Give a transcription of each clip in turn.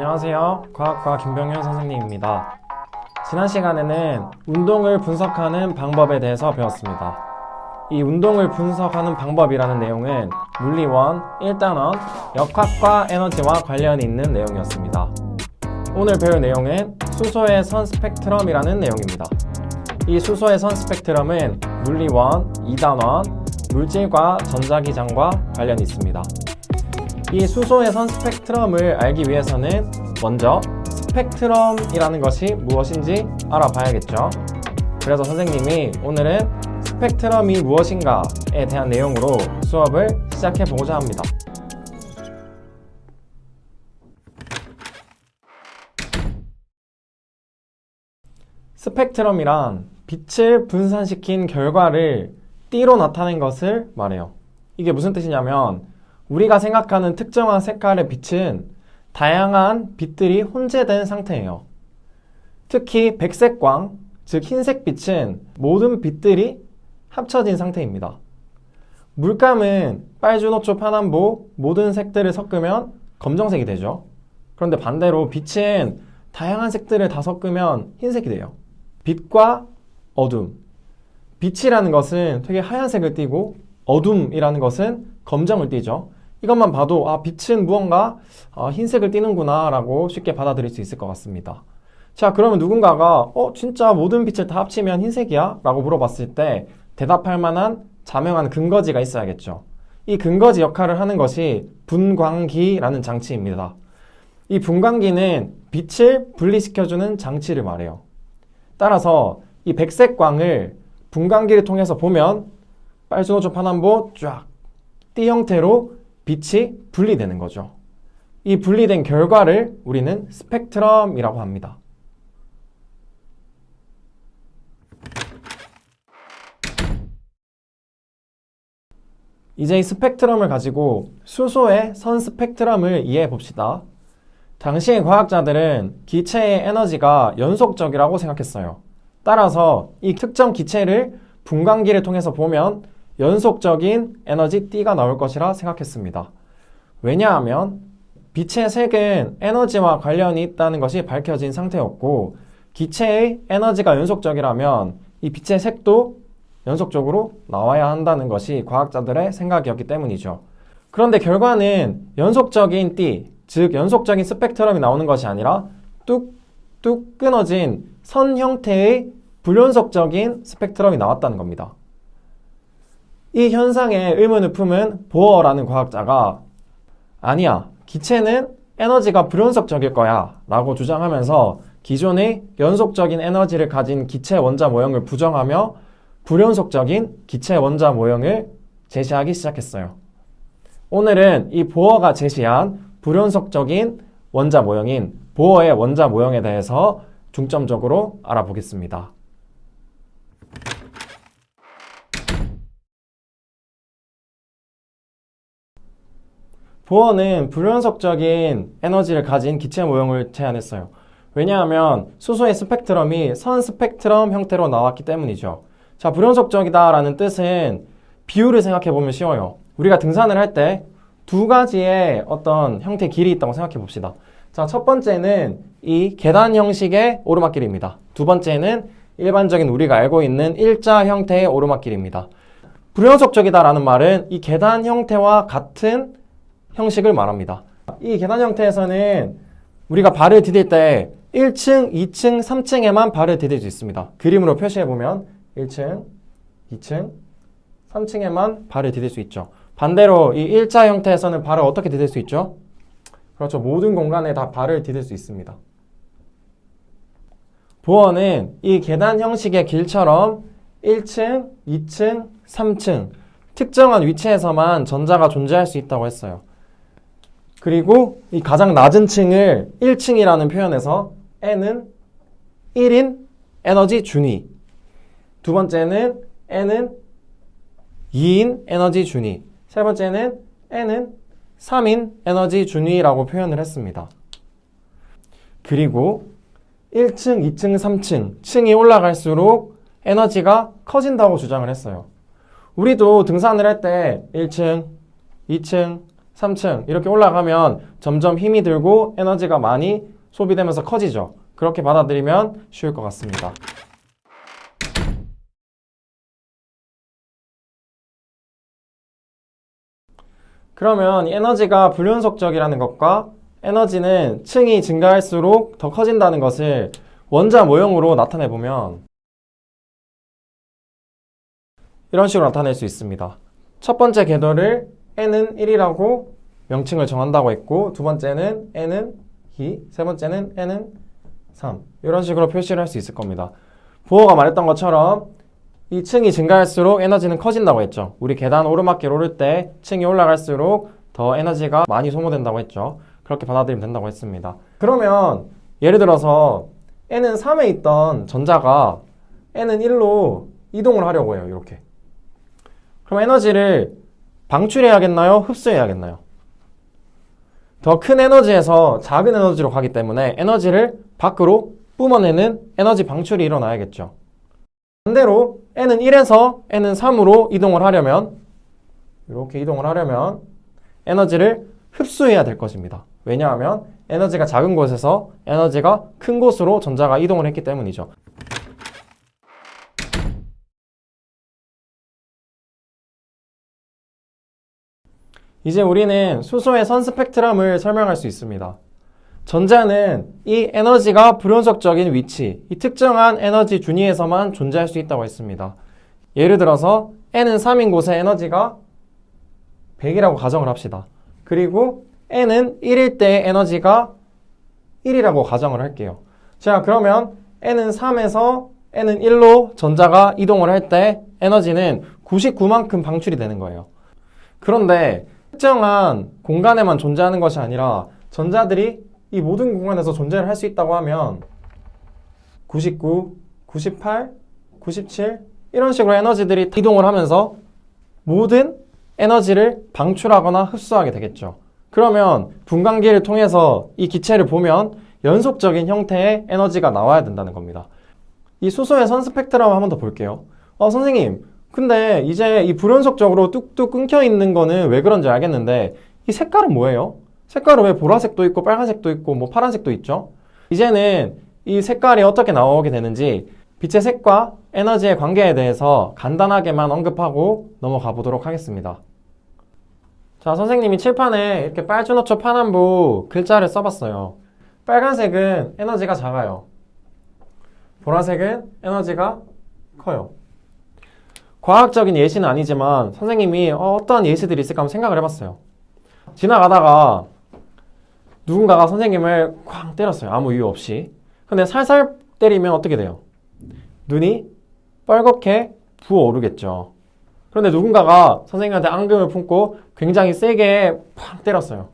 안녕하세요. 과학과 김병현 선생님입니다. 지난 시간에는 운동을 분석하는 방법에 대해서 배웠습니다. 이 운동을 분석하는 방법이라는 내용은 물리원, 1단원, 역학과 에너지와 관련이 있는 내용이었습니다. 오늘 배울 내용은 수소의 선 스펙트럼이라는 내용입니다. 이 수소의 선 스펙트럼은 물리원, 2단원, 물질과 전자기장과 관련이 있습니다. 이 수소의 선 스펙트럼을 알기 위해서는 먼저 스펙트럼이라는 것이 무엇인지 알아봐야겠죠. 그래서 선생님이 오늘은 스펙트럼이 무엇인가에 대한 내용으로 수업을 시작해 보고자 합니다. 스펙트럼이란 빛을 분산시킨 결과를 띠로 나타낸 것을 말해요. 이게 무슨 뜻이냐면 우리가 생각하는 특정한 색깔의 빛은 다양한 빛들이 혼재된 상태예요. 특히 백색광, 즉 흰색 빛은 모든 빛들이 합쳐진 상태입니다. 물감은 빨주노초 파남보 모든 색들을 섞으면 검정색이 되죠. 그런데 반대로 빛은 다양한 색들을 다 섞으면 흰색이 돼요. 빛과 어둠. 빛이라는 것은 되게 하얀색을 띠고 어둠이라는 것은 검정을 띠죠. 이것만 봐도 빛은 무언가 흰색을 띠는구나 라고 쉽게 받아들일 수 있을 것 같습니다. 자, 그러면 누군가가 진짜 모든 빛을 다 합치면 흰색이야? 라고 물어봤을 때 대답할 만한 자명한 근거지가 있어야겠죠. 이 근거지 역할을 하는 것이 분광기라는 장치입니다. 이 분광기는 빛을 분리시켜주는 장치를 말해요. 따라서 이 백색광을 분광기를 통해서 보면 빨주노초 파남보 쫙 띠 형태로 빛이 분리되는 거죠. 이 분리된 결과를 우리는 스펙트럼이라고 합니다. 이제 이 스펙트럼을 가지고 수소의 선 스펙트럼을 이해해 봅시다. 당시의 과학자들은 기체의 에너지가 연속적이라고 생각했어요. 따라서 이 특정 기체를 분광기를 통해서 보면 연속적인 에너지 D가 나올 것이라 생각했습니다. 왜냐하면 빛의 색은 에너지와 관련이 있다는 것이 밝혀진 상태였고 기체의 에너지가 연속적이라면 이 빛의 색도 연속적으로 나와야 한다는 것이 과학자들의 생각이었기 때문이죠. 그런데 결과는 연속적인 D, 즉 연속적인 스펙트럼이 나오는 것이 아니라 뚝뚝 끊어진 선 형태의 불연속적인 스펙트럼이 나왔다는 겁니다. 이 현상에 의문을 품은 보어라는 과학자가 아니야, 기체는 에너지가 불연속적일 거야 라고 주장하면서 기존의 연속적인 에너지를 가진 기체 원자 모형을 부정하며 불연속적인 기체 원자 모형을 제시하기 시작했어요. 오늘은 이 보어가 제시한 불연속적인 원자 모형인 보어의 원자 모형에 대해서 중점적으로 알아보겠습니다. 보어는 불연속적인 에너지를 가진 기체 모형을 제안했어요. 왜냐하면 수소의 스펙트럼이 선 스펙트럼 형태로 나왔기 때문이죠. 자, 불연속적이다라는 뜻은 비율을 생각해보면 쉬워요. 우리가 등산을 할 때 두 가지의 어떤 형태의 길이 있다고 생각해 봅시다. 자, 첫 번째는 이 계단 형식의 오르막길입니다. 두 번째는 일반적인 우리가 알고 있는 일자 형태의 오르막길입니다. 불연속적이다라는 말은 이 계단 형태와 같은 형식을 말합니다. 이 계단 형태에서는 우리가 발을 디딜 때 1층, 2층, 3층에만 발을 디딜 수 있습니다. 그림으로 표시해보면 1층, 2층, 3층에만 발을 디딜 수 있죠. 반대로 이 일자 형태에서는 발을 어떻게 디딜 수 있죠? 그렇죠. 모든 공간에 다 발을 디딜 수 있습니다. 보어는 이 계단 형식의 길처럼 1층, 2층, 3층 특정한 위치에서만 전자가 존재할 수 있다고 했어요. 그리고 이 가장 낮은 층을 1층이라는 표현에서 N은 1인 에너지 준위, 두 번째는 N은 2인 에너지 준위, 세 번째는 N은 3인 에너지 준위라고 표현을 했습니다. 그리고 1층, 2층, 3층 층이 올라갈수록 에너지가 커진다고 주장을 했어요. 우리도 등산을 할 때 1층, 2층, 3층 이렇게 올라가면 점점 힘이 들고 에너지가 많이 소비되면서 커지죠. 그렇게 받아들이면 쉬울 것 같습니다. 그러면 이 에너지가 불연속적이라는 것과 에너지는 층이 증가할수록 더 커진다는 것을 원자 모형으로 나타내 보면 이런 식으로 나타낼 수 있습니다. 첫 번째 궤도를 n은 1이라고 명칭을 정한다고 했고, 두 번째는 n은 2, 세 번째는 n은 3. 이런 식으로 표시를 할 수 있을 겁니다. 보어가 말했던 것처럼 이 층이 증가할수록 에너지는 커진다고 했죠. 우리 계단 오르막길 오를 때 층이 올라갈수록 더 에너지가 많이 소모된다고 했죠. 그렇게 받아들이면 된다고 했습니다. 그러면 예를 들어서 n은 3에 있던 전자가 n은 1로 이동을 하려고 해요. 이렇게. 그럼 에너지를 방출해야겠나요? 흡수해야겠나요? 더 큰 에너지에서 작은 에너지로 가기 때문에 에너지를 밖으로 뿜어내는 에너지 방출이 일어나야겠죠. 반대로 n은 1에서 n은 3으로 이동을 하려면 이렇게 이동을 하려면 에너지를 흡수해야 될 것입니다. 왜냐하면 에너지가 작은 곳에서 에너지가 큰 곳으로 전자가 이동을 했기 때문이죠. 이제 우리는 수소의 선 스펙트럼을 설명할 수 있습니다. 전자는 이 에너지가 불연속적인 위치, 이 특정한 에너지 준위에서만 존재할 수 있다고 했습니다. 예를 들어서 n은 3인 곳에 에너지가 100이라고 가정을 합시다. 그리고 n은 1일 때 에너지가 1이라고 가정을 할게요. 자, 그러면 n은 3에서 n은 1로 전자가 이동을 할 때 에너지는 99만큼 방출이 되는 거예요. 그런데 특정한 공간에만 존재하는 것이 아니라 전자들이 이 모든 공간에서 존재를 할 수 있다고 하면 99, 98, 97 이런 식으로 에너지들이 이동을 하면서 모든 에너지를 방출하거나 흡수하게 되겠죠. 그러면 분광기를 통해서 이 기체를 보면 연속적인 형태의 에너지가 나와야 된다는 겁니다. 이 수소의 선 스펙트럼 한번 더 볼게요. 선생님, 근데 이제 이 불연속적으로 뚝뚝 끊겨 있는 거는 왜 그런지 알겠는데 이 색깔은 뭐예요? 색깔은 왜 보라색도 있고 빨간색도 있고 뭐 파란색도 있죠? 이제는 이 색깔이 어떻게 나오게 되는지 빛의 색과 에너지의 관계에 대해서 간단하게만 언급하고 넘어가 보도록 하겠습니다. 자, 선생님이 칠판에 이렇게 빨주노초 파남부 글자를 써봤어요. 빨간색은 에너지가 작아요. 보라색은 에너지가 커요. 과학적인 예시는 아니지만 선생님이 어떤 예시들이 있을까 한번 생각을 해봤어요. 지나가다가 누군가가 선생님을 쾅 때렸어요. 아무 이유 없이. 근데 살살 때리면 어떻게 돼요? 눈이 빨갛게 부어오르겠죠. 그런데 누군가가 선생님한테 앙금을 품고 굉장히 세게 팍 때렸어요.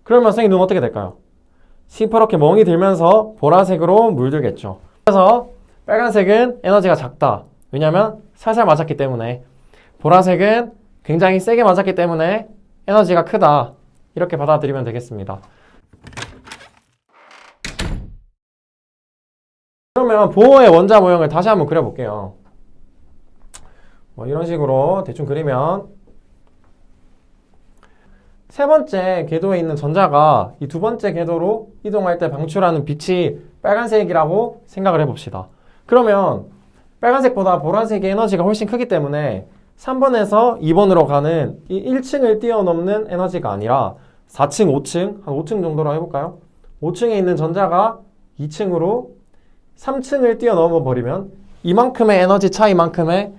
그러면 선생님 눈 어떻게 될까요? 시퍼렇게 멍이 들면서 보라색으로 물들겠죠. 그래서 빨간색은 에너지가 작다. 왜냐하면 살살 맞았기 때문에. 보라색은 굉장히 세게 맞았기 때문에 에너지가 크다. 이렇게 받아들이면 되겠습니다. 그러면 보호의 원자 모형을 다시 한번 그려볼게요. 이런 식으로 대충 그리면 세 번째 궤도에 있는 전자가 이 두 번째 궤도로 이동할 때 방출하는 빛이 빨간색이라고 생각을 해봅시다. 그러면 빨간색보다 보라색의 에너지가 훨씬 크기 때문에 3번에서 2번으로 가는 이 1층을 뛰어넘는 에너지가 아니라 4층, 5층, 한 5층 정도로 해볼까요? 5층에 있는 전자가 2층으로 3층을 뛰어넘어 버리면 이만큼의 에너지 차이만큼의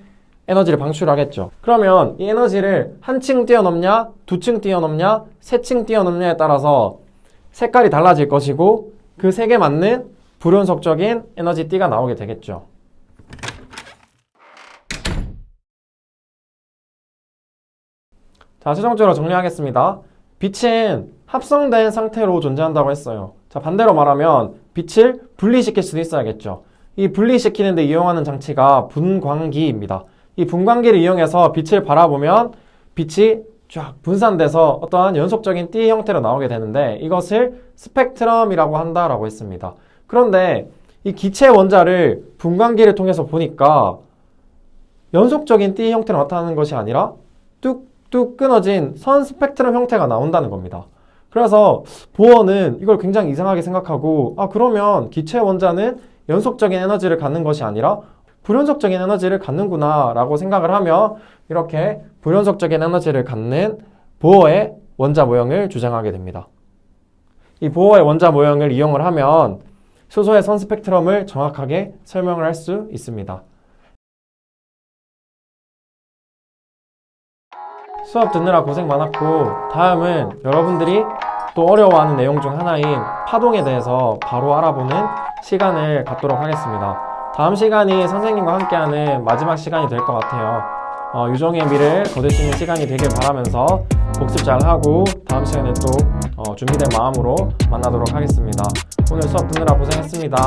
에너지를 방출하겠죠. 그러면 이 에너지를 한 층 뛰어넘냐, 두 층 뛰어넘냐, 세 층 뛰어넘냐에 따라서 색깔이 달라질 것이고 그 색에 맞는 불연속적인 에너지 띠가 나오게 되겠죠. 자, 최종적으로 정리하겠습니다. 빛은 합성된 상태로 존재한다고 했어요. 자, 반대로 말하면 빛을 분리시킬 수도 있어야겠죠. 이 분리시키는 데 이용하는 장치가 분광기입니다. 이 분광기를 이용해서 빛을 바라보면 빛이 쫙 분산돼서 어떠한 연속적인 띠 형태로 나오게 되는데 이것을 스펙트럼이라고 한다라고 했습니다. 그런데 이 기체 원자를 분광기를 통해서 보니까 연속적인 띠 형태로 나타나는 것이 아니라 뚝 뚝 끊어진 선 스펙트럼 형태가 나온다는 겁니다. 그래서 보어는 이걸 굉장히 이상하게 생각하고 그러면 기체 원자는 연속적인 에너지를 갖는 것이 아니라 불연속적인 에너지를 갖는구나 라고 생각을 하며 이렇게 불연속적인 에너지를 갖는 보어의 원자 모형을 주장하게 됩니다. 이 보어의 원자 모형을 이용을 하면 수소의 선 스펙트럼을 정확하게 설명을 할 수 있습니다. 수업 듣느라 고생 많았고 다음은 여러분들이 또 어려워하는 내용 중 하나인 파동에 대해서 바로 알아보는 시간을 갖도록 하겠습니다. 다음 시간이 선생님과 함께하는 마지막 시간이 될 것 같아요. 유종의 미를 거둘 수 있는 시간이 되길 바라면서 복습 잘하고 다음 시간에 또 준비된 마음으로 만나도록 하겠습니다. 오늘 수업 듣느라 고생했습니다.